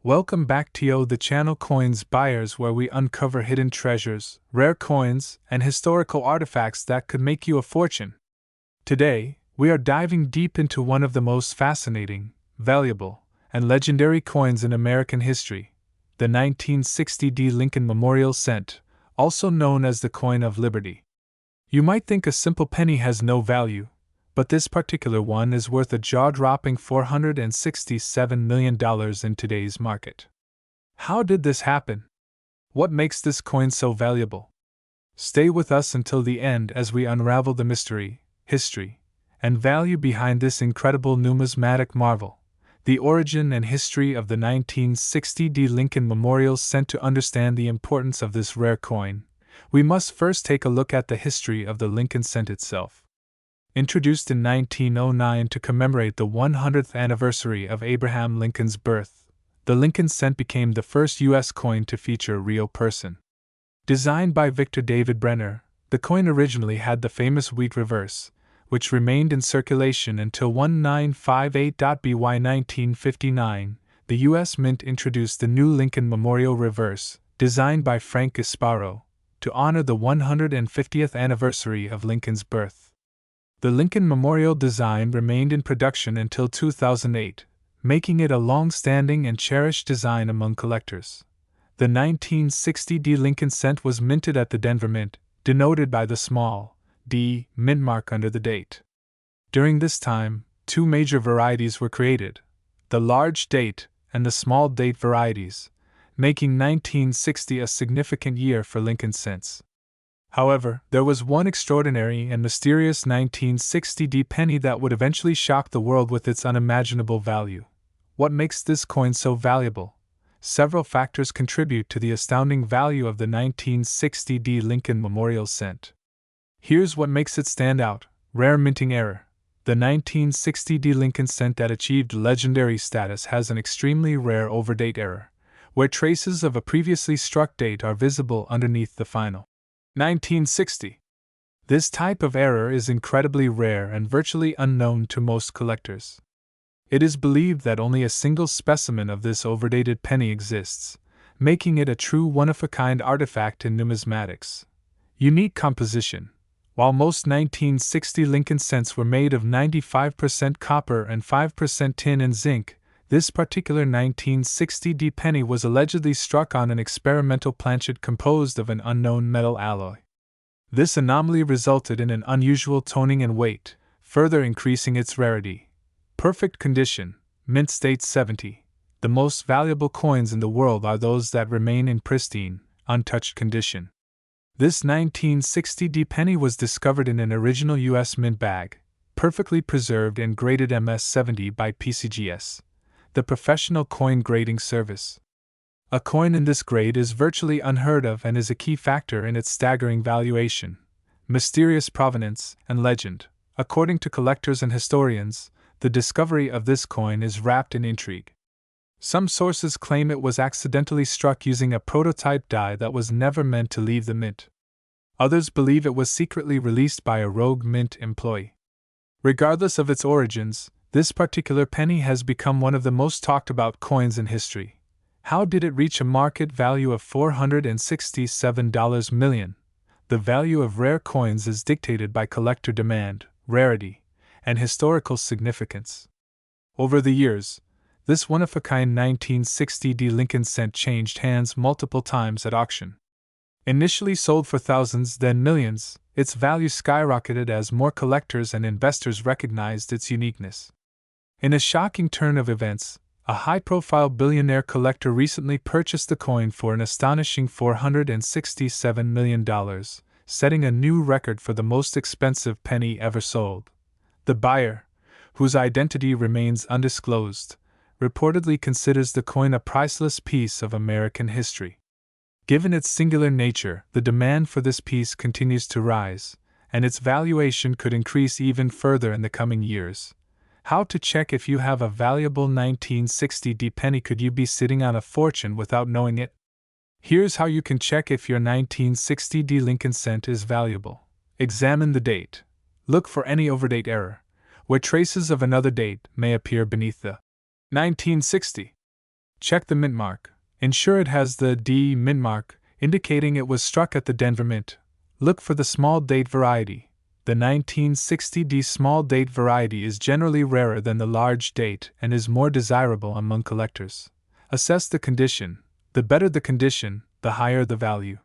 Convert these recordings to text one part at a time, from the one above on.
Welcome back to the channel Coins Buyers, where we uncover hidden treasures, rare coins, and historical artifacts that could make you a fortune. Today, we are diving deep into one of the most fascinating, valuable, and legendary coins in American history, the 1960 D. Lincoln Memorial Cent, also known as the Coin of Liberty. You might think a simple penny has no value, but this particular one is worth a jaw-dropping $467 million in today's market. How did this happen? What makes this coin so valuable? Stay with us until the end as we unravel the mystery, history, and value behind this incredible numismatic marvel, the origin and history of the 1960 D. Lincoln Memorial Cent. To understand the importance of this rare coin, we must first take a look at the history of the Lincoln Cent itself. Introduced in 1909 to commemorate the 100th anniversary of Abraham Lincoln's birth, the Lincoln Cent became the first U.S. coin to feature a real person. Designed by Victor David Brenner, the coin originally had the famous wheat reverse, which remained in circulation until 1958. By 1959, the U.S. Mint introduced the new Lincoln Memorial Reverse, designed by Frank Gasparo, to honor the 150th anniversary of Lincoln's birth. The Lincoln Memorial design remained in production until 2008, making it a long-standing and cherished design among collectors. The 1960 D. Lincoln Cent was minted at the Denver Mint, denoted by the small d mint mark under the date. During this time, two major varieties were created, the large date and the small date varieties, making 1960 a significant year for Lincoln cents. However, there was one extraordinary and mysterious 1960 D penny that would eventually shock the world with its unimaginable value. What makes this coin so valuable? Several factors contribute to the astounding value of the 1960 D Lincoln Memorial Cent. Here's what makes it stand out: rare minting error. The 1960 D Lincoln Cent that achieved legendary status has an extremely rare overdate error, where traces of a previously struck date are visible underneath the final 1960. This type of error is incredibly rare and virtually unknown to most collectors. It is believed that only a single specimen of this overdated penny exists, making it a true one-of-a-kind artifact in numismatics. Unique composition. While most 1960 Lincoln cents were made of 95% copper and 5% tin and zinc, this particular 1960 D penny was allegedly struck on an experimental planchet composed of an unknown metal alloy. This anomaly resulted in an unusual toning and weight, further increasing its rarity. Perfect condition, mint state 70. The most valuable coins in the world are those that remain in pristine, untouched condition. This 1960 D penny was discovered in an original U.S. mint bag, perfectly preserved and graded MS-70 by PCGS, the Professional Coin Grading Service. A coin in this grade is virtually unheard of and is a key factor in its staggering valuation. Mysterious provenance and legend. According to collectors and historians, the discovery of this coin is wrapped in intrigue. Some sources claim it was accidentally struck using a prototype die that was never meant to leave the mint. Others believe it was secretly released by a rogue mint employee. Regardless of its origins, this particular penny has become one of the most talked about coins in history. How did it reach a market value of $467 million? The value of rare coins is dictated by collector demand, rarity, and historical significance. Over the years, this one-of-a-kind 1960 D Lincoln Cent changed hands multiple times at auction. Initially sold for thousands, then millions, its value skyrocketed as more collectors and investors recognized its uniqueness. In a shocking turn of events, a high-profile billionaire collector recently purchased the coin for an astonishing $467 million, setting a new record for the most expensive penny ever sold. The buyer, whose identity remains undisclosed, reportedly considers the coin a priceless piece of American history. Given its singular nature, the demand for this piece continues to rise, and its valuation could increase even further in the coming years. How to check if you have a valuable 1960 D penny? Could you be sitting on a fortune without knowing it? Here's how you can check if your 1960 D Lincoln Cent is valuable. Examine the date. Look for any overdate error, where traces of another date may appear beneath the 1960. Check the mint mark. Ensure it has the D mint mark, indicating it was struck at the Denver Mint. Look for the small date variety. The 1960D small date variety is generally rarer than the large date and is more desirable among collectors. Assess the condition. The better the condition, the higher the value.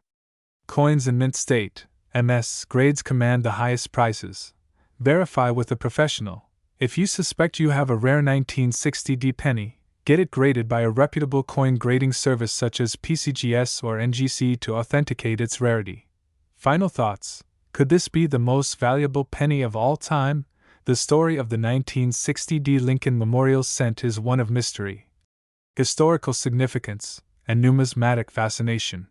Coins in mint state, MS grades command the highest prices. Verify with a professional. If you suspect you have a rare 1960D penny, get it graded by a reputable coin grading service such as PCGS or NGC to authenticate its rarity. Final thoughts. Could this be the most valuable penny of all time? The story of the 1960D Lincoln Memorial Cent is one of mystery, historical significance, and numismatic fascination.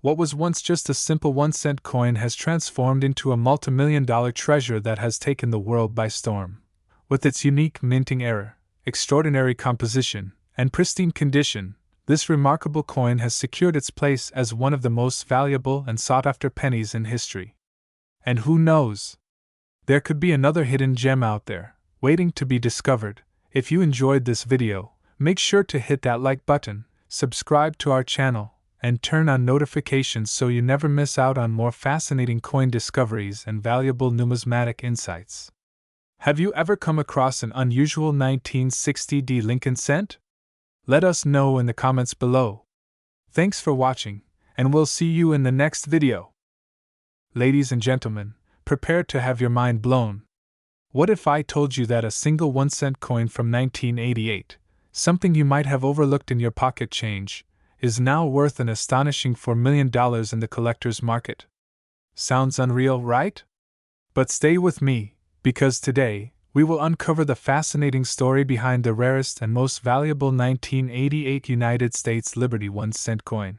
What was once just a simple 1-cent coin has transformed into a multimillion-dollar treasure that has taken the world by storm. With its unique minting era, extraordinary composition, and pristine condition, this remarkable coin has secured its place as one of the most valuable and sought-after pennies in history. And who knows? There could be another hidden gem out there, waiting to be discovered. If you enjoyed this video, make sure to hit that like button, subscribe to our channel, and turn on notifications so you never miss out on more fascinating coin discoveries and valuable numismatic insights. Have you ever come across an unusual 1960D Lincoln cent? Let us know in the comments below. Thanks for watching, and we'll see you in the next video. Ladies and gentlemen, prepare to have your mind blown. What if I told you that a single 1-cent coin from 1988, something you might have overlooked in your pocket change, is now worth an astonishing $4 million in the collector's market? Sounds unreal, right? But stay with me, because today, we will uncover the fascinating story behind the rarest and most valuable 1988 United States Liberty 1-cent coin.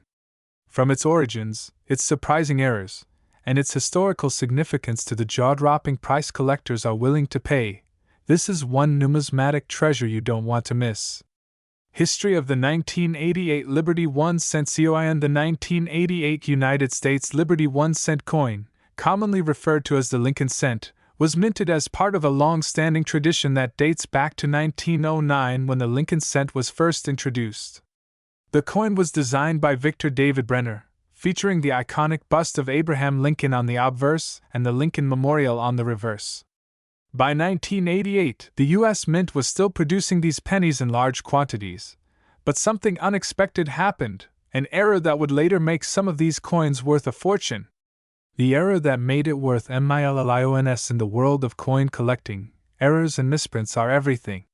From its origins, its surprising errors, and its historical significance to the jaw-dropping price collectors are willing to pay, this is one numismatic treasure you don't want to miss. History of the 1988 Liberty 1-cent coin. The 1988 United States Liberty 1-cent coin, commonly referred to as the Lincoln cent, was minted as part of a long-standing tradition that dates back to 1909 when the Lincoln cent was first introduced. The coin was designed by Victor David Brenner, featuring the iconic bust of Abraham Lincoln on the obverse and the Lincoln Memorial on the reverse. By 1988, the U.S. Mint was still producing these pennies in large quantities, but something unexpected happened, an error that would later make some of these coins worth a fortune. The error that made it worth millions in the world of coin collecting. Errors and misprints are everything.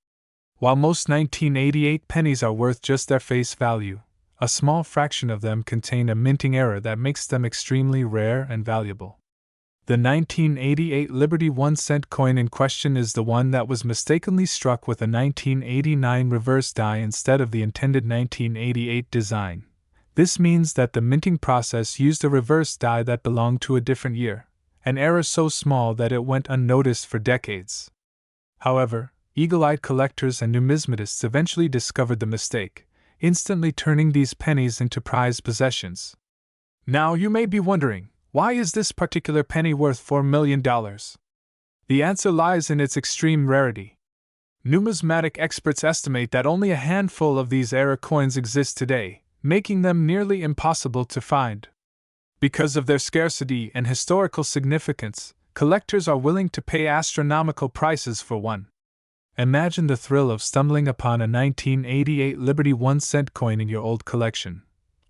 While most 1988 pennies are worth just their face value, a small fraction of them contain a minting error that makes them extremely rare and valuable. The 1988 Liberty 1-cent coin in question is the one that was mistakenly struck with a 1989 reverse die instead of the intended 1988 design. This means that the minting process used a reverse die that belonged to a different year, an error so small that it went unnoticed for decades. However, eagle-eyed collectors and numismatists eventually discovered the mistake, instantly turning these pennies into prized possessions. Now you may be wondering, why is this particular penny worth $4 million? The answer lies in its extreme rarity. Numismatic experts estimate that only a handful of these era coins exist today, making them nearly impossible to find. Because of their scarcity and historical significance, collectors are willing to pay astronomical prices for one. Imagine the thrill of stumbling upon a 1988 Liberty 1-cent coin in your old collection,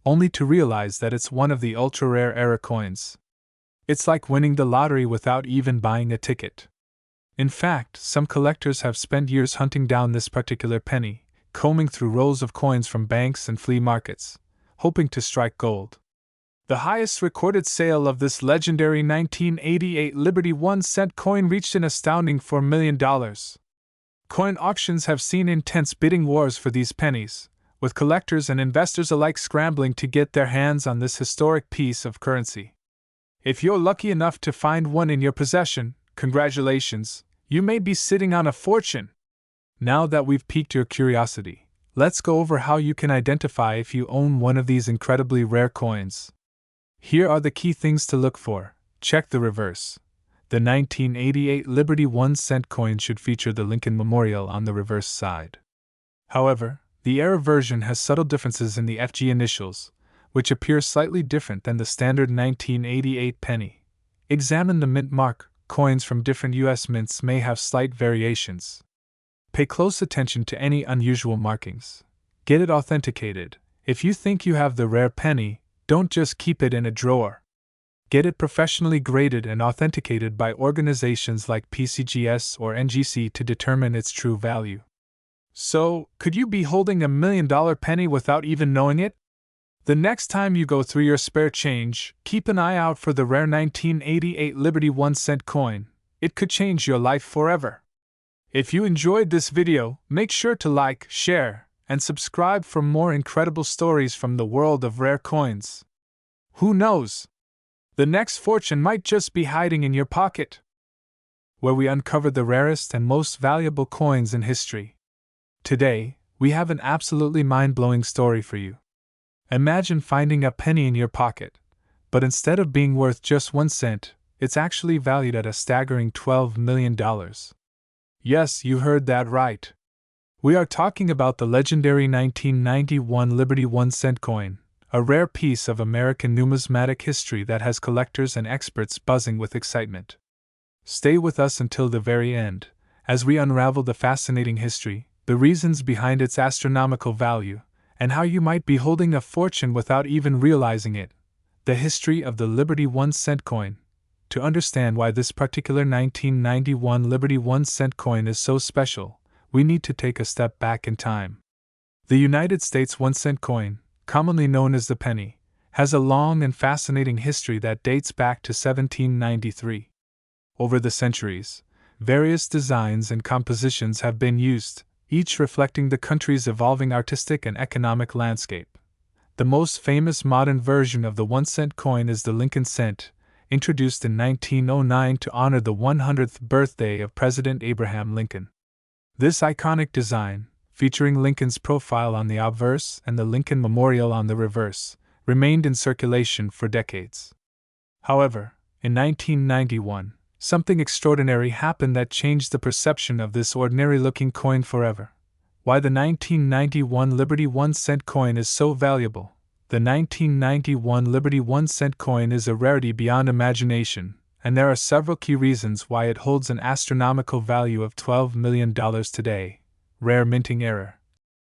only to realize that it's one of the ultra-rare era coins. It's like winning the lottery without even buying a ticket. In fact, some collectors have spent years hunting down this particular penny, combing through rolls of coins from banks and flea markets, hoping to strike gold. The highest recorded sale of this legendary 1988 Liberty 1-cent coin reached an astounding $4 million. Coin auctions have seen intense bidding wars for these pennies, with collectors and investors alike scrambling to get their hands on this historic piece of currency. If you're lucky enough to find one in your possession, congratulations, you may be sitting on a fortune. Now that we've piqued your curiosity, let's go over how you can identify if you own one of these incredibly rare coins. Here are the key things to look for. Check the reverse. The 1988 Liberty 1-cent coin should feature the Lincoln Memorial on the reverse side. However, The error version has subtle differences in the FG initials, which appear slightly different than the standard 1988 penny. Examine the mint mark. Coins from different US mints may have slight variations. Pay close attention to any unusual markings. Get it authenticated. If you think you have the rare penny, don't just keep it in a drawer. Get it professionally graded and authenticated by organizations like PCGS or NGC to determine its true value. So, could you be holding $1 million penny without even knowing it? The next time you go through your spare change, keep an eye out for the rare 1988 Liberty 1-cent coin. It could change your life forever. If you enjoyed this video, make sure to like, share, and subscribe for more incredible stories from the world of rare coins. Who knows? The next fortune might just be hiding in your pocket. Where we uncover the rarest and most valuable coins in history. Today, we have an absolutely mind-blowing story for you. Imagine finding a penny in your pocket, but instead of being worth just 1 cent, it's actually valued at a staggering $12 million. Yes, you heard that right. We are talking about the legendary 1991 Liberty 1-cent coin, a rare piece of American numismatic history that has collectors and experts buzzing with excitement. Stay with us until the very end, as we unravel the fascinating history, the reasons behind its astronomical value, and how you might be holding a fortune without even realizing it. The history of the Liberty 1-cent coin. To understand why this particular 1991 Liberty 1-cent coin is so special, we need to take a step back in time. The United States 1-cent coin, commonly known as the penny, has a long and fascinating history that dates back to 1793. Over the centuries, various designs and compositions have been used, each reflecting the country's evolving artistic and economic landscape. The most famous modern version of the 1-cent coin is the Lincoln cent, introduced in 1909 to honor the 100th birthday of President Abraham Lincoln. This iconic design, featuring Lincoln's profile on the obverse and the Lincoln Memorial on the reverse, remained in circulation for decades. However, in 1991, something extraordinary happened that changed the perception of this ordinary-looking coin forever. Why the 1991 Liberty 1-cent coin is so valuable. The 1991 Liberty 1-cent coin is a rarity beyond imagination, and there are several key reasons why it holds an astronomical value of $12 million today. Rare minting error.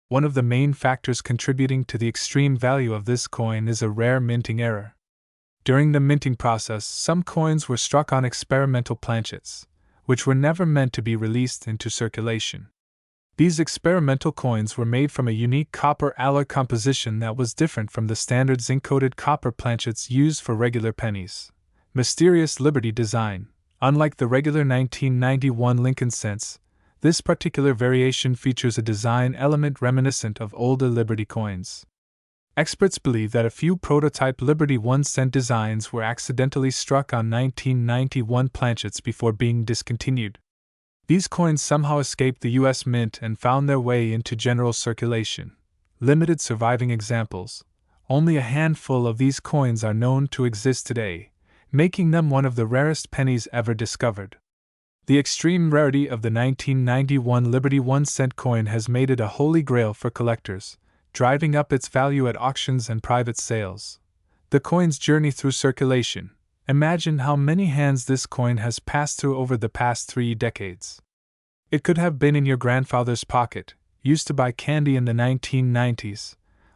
One of the main factors contributing to the extreme value of this coin is a rare minting error. During the minting process, some coins were struck on experimental planchets, which were never meant to be released into circulation. These experimental coins were made from a unique copper alloy composition that was different from the standard zinc-coated copper planchets used for regular pennies. Mysterious Liberty design. Unlike the regular 1991 Lincoln cents, this particular variation features a design element reminiscent of older Liberty coins. Experts believe that a few prototype Liberty 1-cent designs were accidentally struck on 1991 planchets before being discontinued. These coins somehow escaped the U.S. Mint and found their way into general circulation. Limited surviving examples. Only a handful of these coins are known to exist today, making them one of the rarest pennies ever discovered. The extreme rarity of the 1991 Liberty 1-cent coin has made it a holy grail for collectors, driving up its value at auctions and private sales. The coin's journey through circulation. Imagine how many hands this coin has passed through over the past 3 decades. It could have been in your grandfather's pocket, used to buy candy in the 1990s,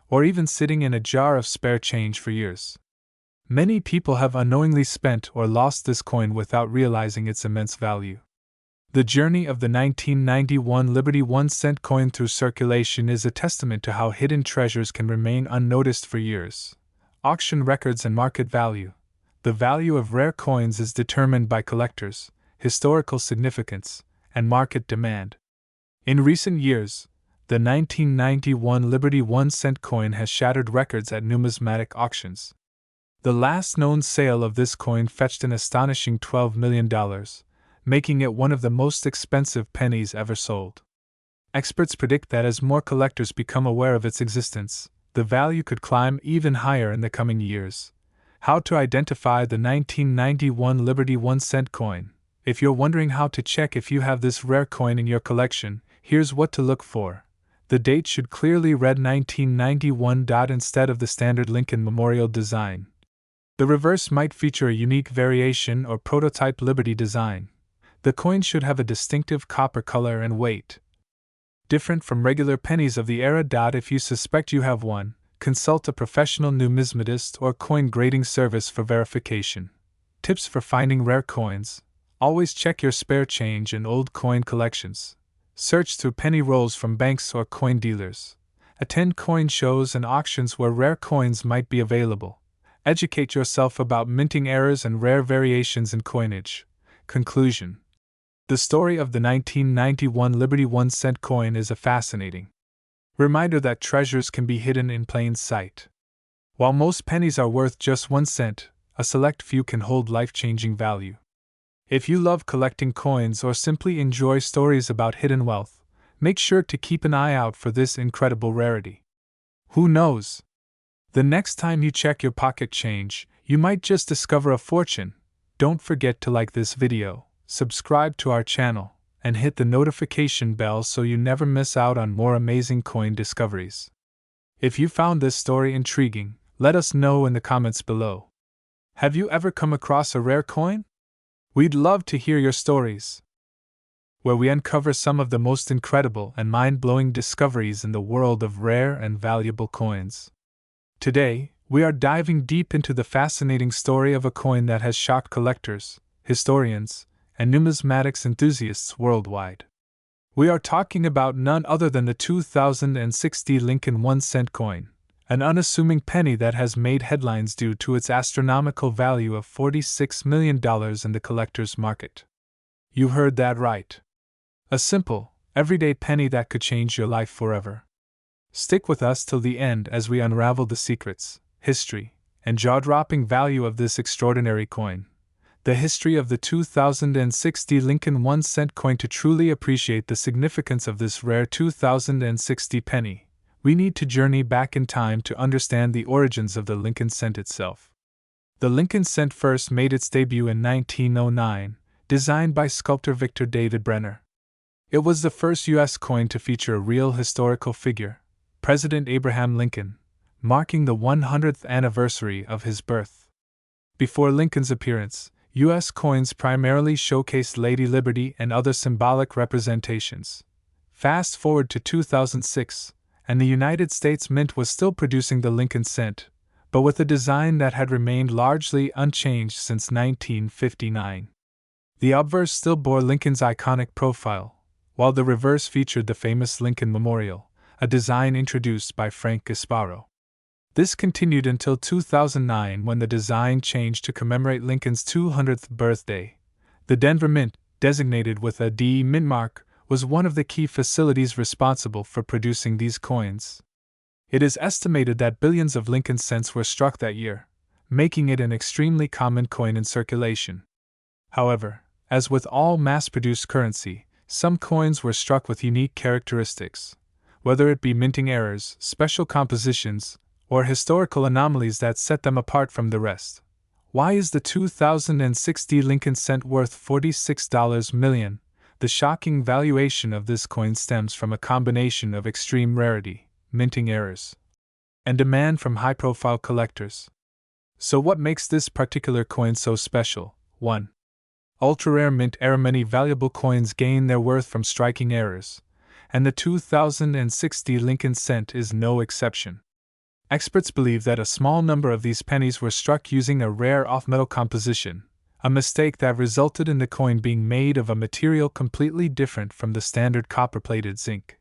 or even sitting in a jar of spare change for years. Many people have unknowingly spent or lost this coin without realizing its immense value. The journey of the 1991 Liberty 1-cent coin through circulation is a testament to how hidden treasures can remain unnoticed for years. Auction records and market value. The value of rare coins is determined by collectors, historical significance, and market demand. In recent years, the 1991 Liberty 1-cent coin has shattered records at numismatic auctions. The last known sale of this coin fetched an astonishing $12 million, making it one of the most expensive pennies ever sold. Experts predict that as more collectors become aware of its existence, the value could climb even higher in the coming years. How to identify the 1991 Liberty 1-cent coin. If you're wondering how to check if you have this rare coin in your collection, here's what to look for. The date should clearly read 1991. Instead of the standard Lincoln Memorial design. The reverse might feature a unique variation or prototype Liberty design. The coin should have a distinctive copper color and weight, different from regular pennies of the era. If you suspect you have one, consult a professional numismatist or coin grading service for verification. Tips for finding rare coins: always check your spare change and old coin collections. Search through penny rolls from banks or coin dealers. Attend coin shows and auctions where rare coins might be available. Educate yourself about minting errors and rare variations in coinage. Conclusion: the story of the 1991 Liberty 1-cent coin is a fascinating reminder that treasures can be hidden in plain sight. While most pennies are worth just 1 cent, a select few can hold life-changing value. If you love collecting coins or simply enjoy stories about hidden wealth, make sure to keep an eye out for this incredible rarity. Who knows? The next time you check your pocket change, you might just discover a fortune. Don't forget to like this video, subscribe to our channel, and hit the notification bell so you never miss out on more amazing coin discoveries. If you found this story intriguing, let us know in the comments below. Have you ever come across a rare coin? We'd love to hear your stories, where we uncover some of the most incredible and mind-blowing discoveries in the world of rare and valuable coins. Today, we are diving deep into the fascinating story of a coin that has shocked collectors, historians, and numismatics enthusiasts worldwide. We are talking about none other than the 2060 Lincoln 1-cent coin, an unassuming penny that has made headlines due to its astronomical value of $46 million in the collector's market. You heard that right. A simple, everyday penny that could change your life forever. Stick with us till the end as we unravel the secrets, history, and jaw-dropping value of this extraordinary coin. The history of the 2060 Lincoln 1-cent coin. To truly appreciate the significance of this rare 2060 penny, we need to journey back in time to understand the origins of the Lincoln cent itself. The Lincoln cent first made its debut in 1909, designed by sculptor Victor David Brenner. It was the first U.S. coin to feature a real historical figure, President Abraham Lincoln, marking the 100th anniversary of his birth. Before Lincoln's appearance, U.S. coins primarily showcased Lady Liberty and other symbolic representations. Fast forward to 2006, and the United States Mint was still producing the Lincoln cent, but with a design that had remained largely unchanged since 1959. The obverse still bore Lincoln's iconic profile, while the reverse featured the famous Lincoln Memorial, a design introduced by Frank Gasparo. This continued until 2009, when the design changed to commemorate Lincoln's 200th birthday. The Denver Mint, designated with a D mint mark, was one of the key facilities responsible for producing these coins. It is estimated that billions of Lincoln cents were struck that year, making it an extremely common coin in circulation. However, as with all mass-produced currency, some coins were struck with unique characteristics, whether it be minting errors, special compositions, or historical anomalies that set them apart from the rest. Why is the 2060 Lincoln cent worth $46 million? The shocking valuation of this coin stems from a combination of extreme rarity, minting errors, and demand from high-profile collectors. So what makes this particular coin so special? 1. Ultra-rare mint error. Many valuable coins gain their worth from striking errors, and the 2060 Lincoln cent is no exception. Experts believe that a small number of these pennies were struck using a rare off-metal composition, a mistake that resulted in the coin being made of a material completely different from the standard copper-plated zinc.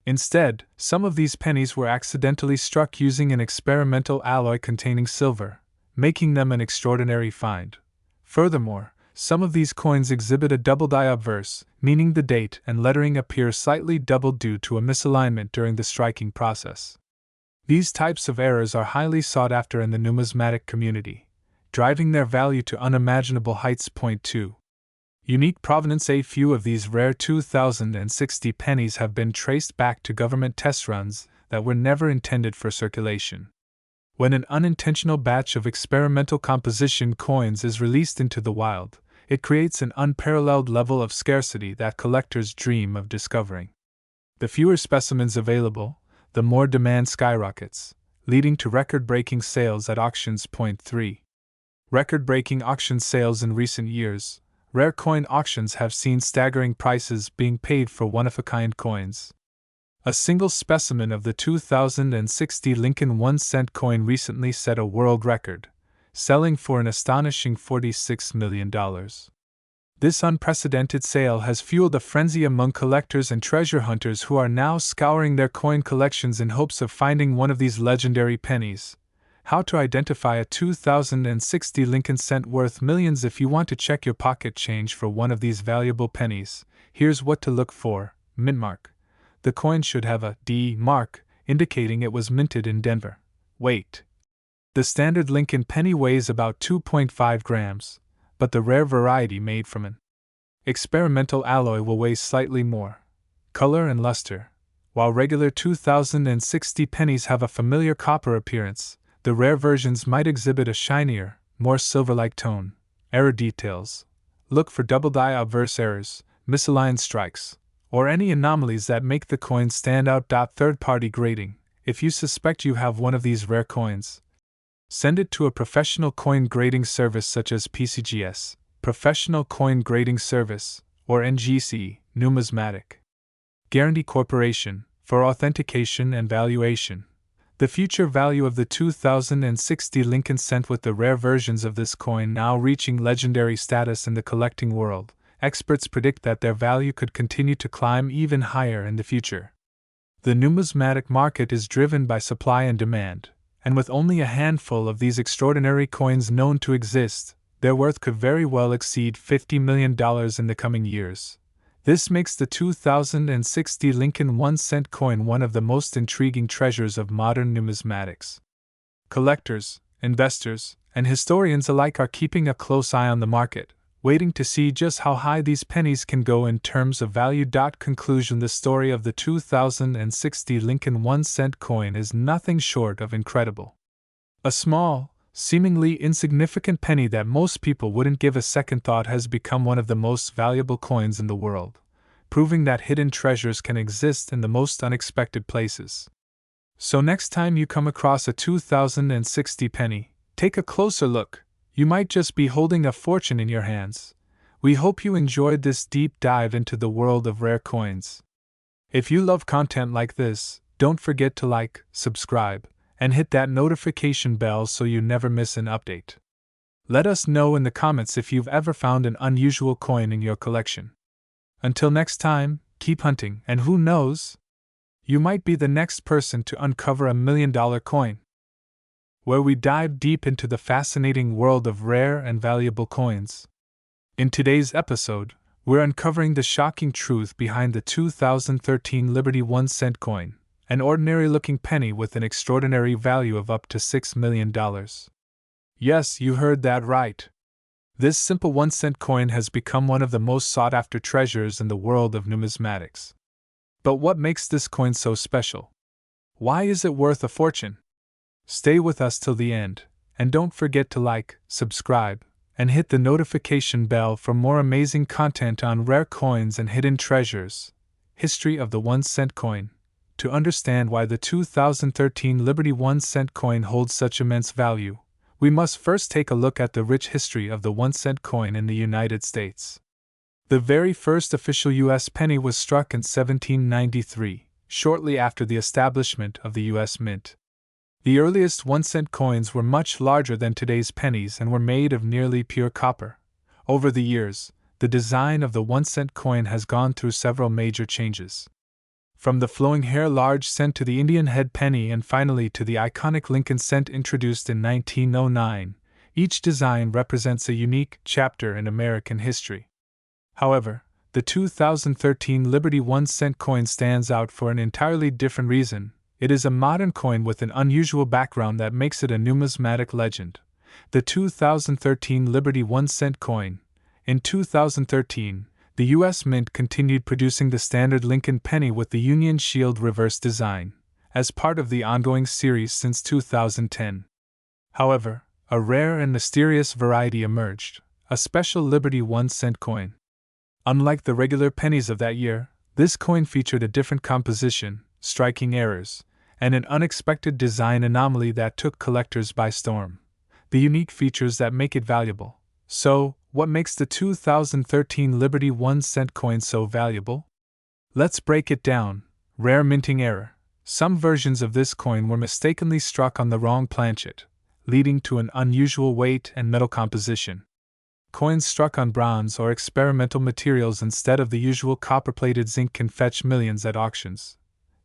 Instead, some of these pennies were accidentally struck using an experimental alloy containing silver, making them an extraordinary find. Furthermore, some of these coins exhibit a double die obverse, meaning the date and lettering appear slightly doubled due to a misalignment during the striking process. These types of errors are highly sought after in the numismatic community, driving their value to unimaginable heights. 2. Unique provenance. A few of these rare 2060 pennies have been traced back to government test runs that were never intended for circulation. When an unintentional batch of experimental composition coins is released into the wild, it creates an unparalleled level of scarcity that collectors dream of discovering. The fewer specimens available, the more demand skyrockets, leading to record-breaking sales at auctions. Point 3. Record-breaking auction sales in recent years. Rare coin auctions have seen staggering prices being paid for one-of-a-kind coins. A single specimen of the 2060 Lincoln 1-cent coin recently set a world record, selling for an astonishing $46 million. This unprecedented sale has fueled a frenzy among collectors and treasure hunters who are now scouring their coin collections in hopes of finding one of these legendary pennies. How to identify a 2060 Lincoln cent worth millions. If you want to check your pocket change for one of these valuable pennies, here's what to look for. Mint mark. The coin should have a D mark, indicating it was minted in Denver. Weight. The standard Lincoln penny weighs about 2.5 grams, but the rare variety made from an experimental alloy will weigh slightly more. Color and luster. While regular 2060 pennies have a familiar copper appearance, the rare versions might exhibit a shinier, more silver-like tone. Error details. Look for double-die obverse errors, misaligned strikes, or any anomalies that make the coin stand out. Third-party grading. If you suspect you have one of these rare coins, send it to a professional coin grading service such as PCGS, Professional Coin Grading Service, or NGC, Numismatic Guarantee Corporation, for authentication and valuation. The future value of the 2060 Lincoln cent. With the rare versions of this coin now reaching legendary status in the collecting world, experts predict that their value could continue to climb even higher in the future. The numismatic market is driven by supply and demand, and with only a handful of these extraordinary coins known to exist, their worth could very well exceed $50 million in the coming years. This makes the 2060 Lincoln 1-cent coin one of the most intriguing treasures of modern numismatics. Collectors, investors, and historians alike are keeping a close eye on the market, waiting to see just how high these pennies can go in terms of value. Conclusion. The story of the 2060 Lincoln 1-cent coin is nothing short of incredible. A small, seemingly insignificant penny that most people wouldn't give a second thought has become one of the most valuable coins in the world, proving that hidden treasures can exist in the most unexpected places. So next time you come across a 2060 penny, take a closer look. You might just be holding a fortune in your hands. We hope you enjoyed this deep dive into the world of rare coins. If you love content like this, don't forget to like, subscribe, and hit that notification bell so you never miss an update. Let us know in the comments if you've ever found an unusual coin in your collection. Until next time, keep hunting, and who knows? You might be the next person to uncover $1 million coin. Where we dive deep into the fascinating world of rare and valuable coins. In today's episode, we're uncovering the shocking truth behind the 2013 Liberty 1-cent coin, an ordinary-looking penny with an extraordinary value of up to $6 million. Yes, you heard that right. This simple 1-cent coin has become one of the most sought-after treasures in the world of numismatics. But what makes this coin so special? Why is it worth a fortune? Stay with us till the end, and don't forget to like, subscribe, and hit the notification bell for more amazing content on rare coins and hidden treasures. History of the 1-cent coin. To understand why the 2013 Liberty 1-cent coin holds such immense value, we must first take a look at the rich history of the 1-cent coin in the United States. The very first official U.S. penny was struck in 1793, shortly after the establishment of the U.S. Mint. The earliest 1-cent coins were much larger than today's pennies and were made of nearly pure copper. Over the years, the design of the 1-cent coin has gone through several major changes. From the flowing hair large cent to the Indian head penny and finally to the iconic Lincoln cent introduced in 1909, each design represents a unique chapter in American history. However, the 2013 Liberty 1-cent coin stands out for an entirely different reason. It is a modern coin with an unusual background that makes it a numismatic legend. The 2013 Liberty 1-cent coin. In 2013, the U.S. Mint continued producing the standard Lincoln penny with the Union Shield reverse design, as part of the ongoing series since 2010. However, a rare and mysterious variety emerged, a special Liberty 1-cent coin. Unlike the regular pennies of that year, This coin featured a different composition, striking errors, and an unexpected design anomaly that took collectors by storm. The unique features that make it valuable. So, what makes the 2013 Liberty 1-cent coin so valuable? Let's break it down. Rare minting error. Some versions of this coin were mistakenly struck on the wrong planchet, leading to an unusual weight and metal composition. Coins struck on bronze or experimental materials instead of the usual copper-plated zinc can fetch millions at auctions.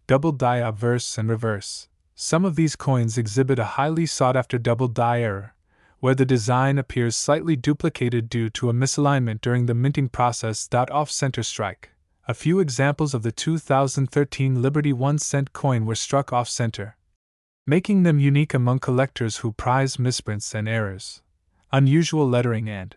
Double die obverse and reverse. Some of these coins exhibit a highly sought-after double die error, where the design appears slightly duplicated due to a misalignment during the minting process. Off-center strike. A few examples of the 2013 Liberty 1-cent coin were struck off-center, making them unique among collectors who prize misprints and errors. Unusual lettering and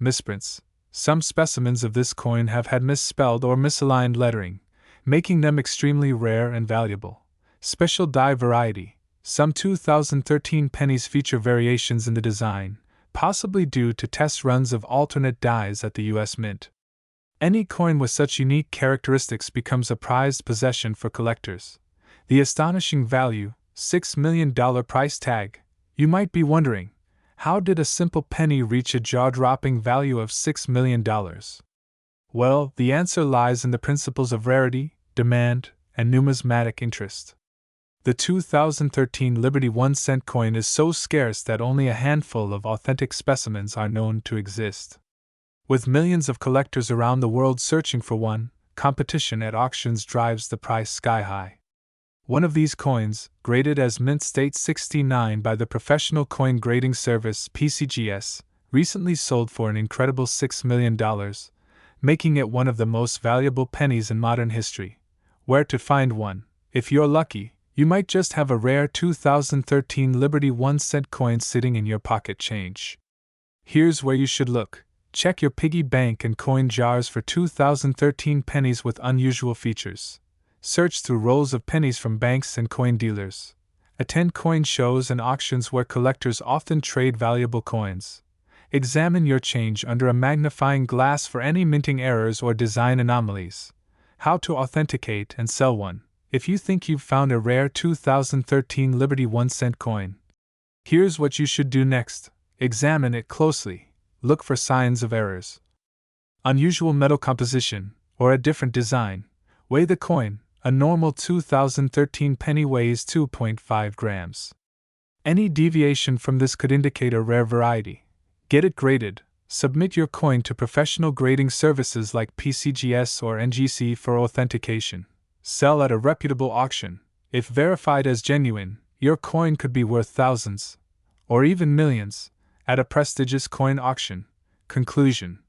misprints. Some specimens of this coin have had misspelled or misaligned lettering, making them extremely rare and valuable. Special die variety. Some 2013 pennies feature variations in the design, possibly due to test runs of alternate dies at the U.S. Mint. Any coin with such unique characteristics becomes a prized possession for collectors. The astonishing value, $6 million price tag. You might be wondering, how did a simple penny reach a jaw-dropping value of $6 million? Well, the answer lies in the principles of rarity, demand, and numismatic interest. The 2013 Liberty 1-cent coin is so scarce that only a handful of authentic specimens are known to exist. With millions of collectors around the world searching for one, competition at auctions drives the price sky high. One of these coins, graded as Mint State 69 by the professional coin grading service PCGS, recently sold for an incredible $6 million, making it one of the most valuable pennies in modern history. Where to find one? If you're lucky, you might just have a rare 2013 Liberty 1-cent coin sitting in your pocket change. Here's where you should look. Check your piggy bank and coin jars for 2013 pennies with unusual features. Search through rolls of pennies from banks and coin dealers. Attend coin shows and auctions where collectors often trade valuable coins. Examine your change under a magnifying glass for any minting errors or design anomalies. How to authenticate and sell one. If you think you've found a rare 2013 Liberty 1-cent coin, here's what you should do next. Examine it closely. Look for signs of errors, unusual metal composition, or a different design. Weigh the coin. A normal 2013 penny weighs 2.5 grams. Any deviation from this could indicate a rare variety. Get it graded. Submit your coin to professional grading services like PCGS or NGC for authentication. Sell at a reputable auction. If verified as genuine, your coin could be worth thousands, or even millions, at a prestigious coin auction. Conclusion.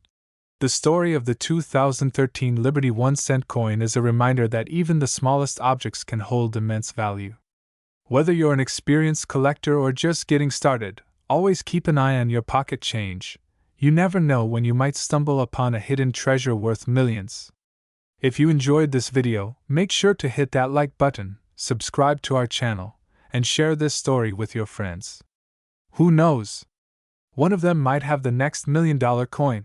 The story of the 2013 Liberty 1-cent coin is a reminder that even the smallest objects can hold immense value. Whether you're an experienced collector or just getting started, always keep an eye on your pocket change. You never know when you might stumble upon a hidden treasure worth millions. If you enjoyed this video, make sure to hit that like button, subscribe to our channel, and share this story with your friends. Who knows? One of them might have the next $1 million coin.